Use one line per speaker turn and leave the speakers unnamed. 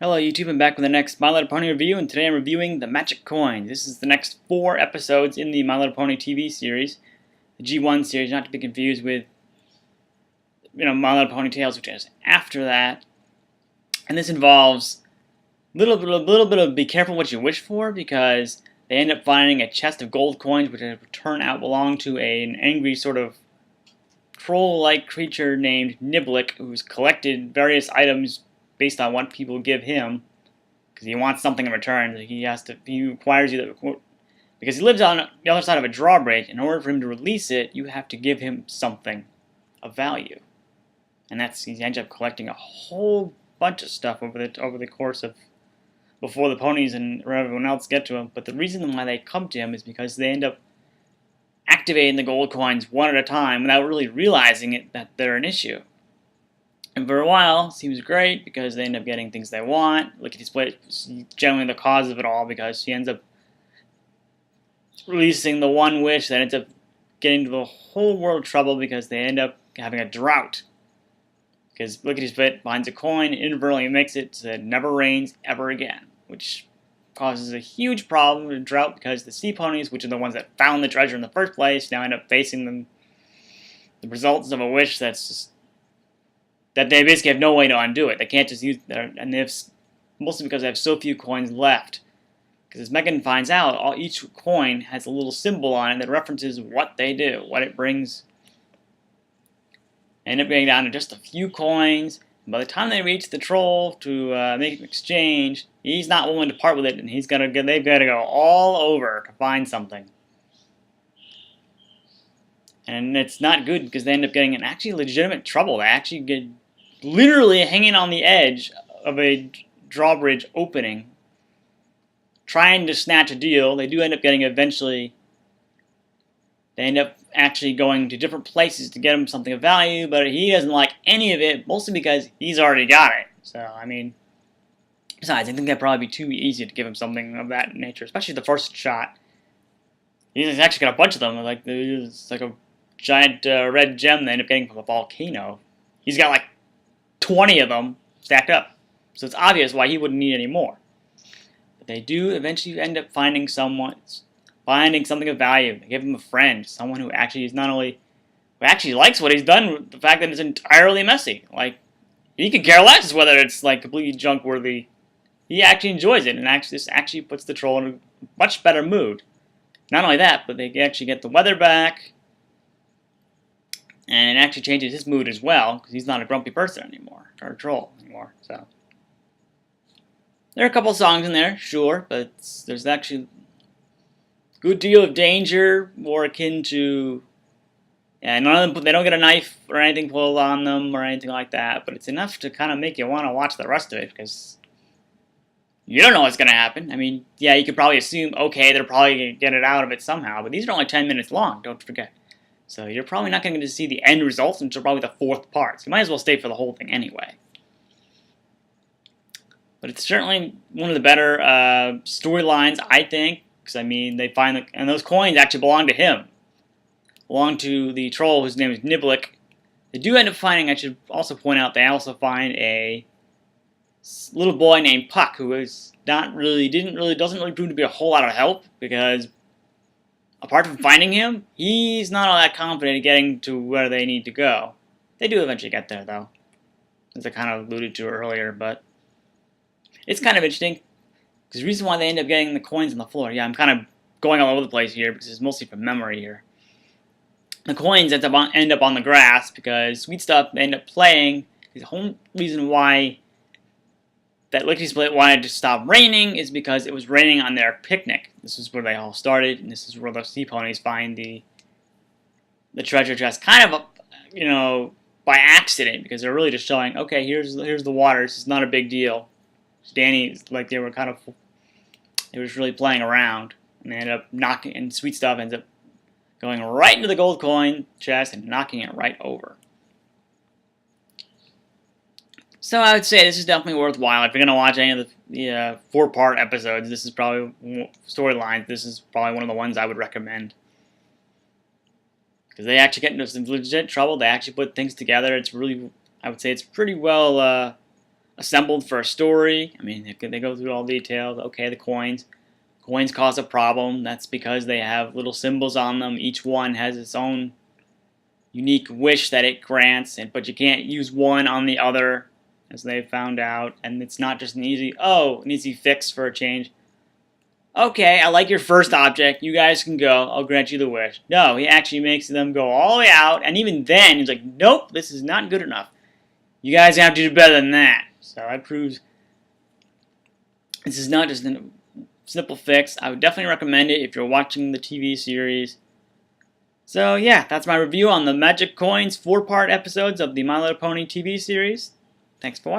Hello YouTube, I'm back with the next My Little Pony review, and today I'm reviewing the Magic Coins. This is the next 4 episodes in the My Little Pony TV series, the G1 series, not to be confused with, My Little Pony Tales, which is after that. And this involves a little bit of be careful what you wish for, because they end up finding a chest of gold coins, which turn out belong to an angry sort of troll-like creature named Niblick, who's collected various items based on what people give him, because he wants something in return. He requires you that, because he lives on the other side of a drawbridge. In order for him to release it, you have to give him something of value, and he ends up collecting a whole bunch of stuff over the course of before the ponies and everyone else get to him. But the reason why they come to him is because they end up activating the gold coins one at a time without really realizing that they're an issue. And for a while, it seems great because they end up getting things they want. Lickety Split is generally the cause of it all, because she ends up releasing the one wish that ends up getting the whole world trouble, because they end up having a drought. Because Lickety Split finds a coin, inadvertently makes it so that it never rains ever again, which causes a huge problem with drought, because the sea ponies, which are the ones that found the treasure in the first place, now end up facing the results of a wish that they basically have no way to undo it. They can't just use it, and mostly because they have so few coins left. Because as Megan finds out, each coin has a little symbol on it that references what they do, what it brings. They end up getting down to just a few coins. And by the time they reach the troll to make an exchange, he's not willing to part with it, and they've got to go all over to find something. And it's not good, because they end up getting in actually legitimate trouble. They actually get literally hanging on the edge of a drawbridge opening, trying to snatch a deal. They do end up getting eventually. They end up actually going to different places to get him something of value, but he doesn't like any of it, mostly because he's already got it. So, besides, I think that'd probably be too easy to give him something of that nature, especially the first shot. He's actually got a bunch of them. It's like a giant red gem they end up getting from a volcano. He's got like 20 of them stacked up, so it's obvious why he wouldn't need any more. But they do eventually end up finding something of value. They give him a friend, someone who actually likes what he's done, with the fact that it's entirely messy. Like, he could care less whether it's like completely junk worthy. He actually enjoys it, and this actually puts the troll in a much better mood. Not only that, but they actually get the weather back, and it actually changes his mood as well, because he's not a grumpy person anymore, or a troll anymore. So there are a couple songs in there, sure, but there's actually a good deal of danger, more akin to, none of them, they don't get a knife or anything pulled on them or anything like that, but it's enough to kind of make you want to watch the rest of it, because you don't know what's going to happen. Yeah, you could probably assume, okay, they're probably going to get it out of it somehow, but these are only 10 minutes long, don't forget. So you're probably not going to get to see the end results until probably the 4th part. So you might as well stay for the whole thing anyway. But it's certainly one of the better storylines, I think, because they find and those coins actually belong to him, belong to the troll whose name is Niblick. They do end up finding. I should also point out, they also find a little boy named Puck, who doesn't really prove to be a whole lot of help, because apart from finding him, he's not all that confident in getting to where they need to go. They do eventually get there, though, as I kind of alluded to earlier, but it's kind of interesting, because the reason why they end up getting the coins on the floor, I'm kind of going all over the place here, because it's mostly from memory here. The coins end up on the grass, because Sweet Stuff end up playing. The whole reason why that Lickety Split wanted to stop raining is because it was raining on their picnic. This is where they all started, and this is where the sea ponies find the treasure chest, kind of, by accident, because they're really just showing, okay, here's the water. This is not a big deal. Danny, they were just really playing around, and they ended up knocking, and Sweet Stuff ends up going right into the gold coin chest and knocking it right over. So I would say this is definitely worthwhile. If you're going to watch any of the 4-part episodes, this is probably storylines. This is probably one of the ones I would recommend, because they actually get into some legit trouble. They actually put things together. It's really, I would say, it's pretty well assembled for a story. I mean, they go through all the details. Okay, the coins. Coins cause a problem. That's because they have little symbols on them. Each one has its own unique wish that it grants, but you can't use one on the other, as they found out. And it's not just an easy fix for a change. Okay, I like your first object. You guys can go. I'll grant you the wish. No, he actually makes them go all the way out, and even then, he's like, nope, this is not good enough. You guys have to do better than that. So that proves this is not just a simple fix. I would definitely recommend it if you're watching the TV series. So yeah, that's my review on the Magic Coins 4-part episodes of the My Little Pony TV series. Thanks for watching.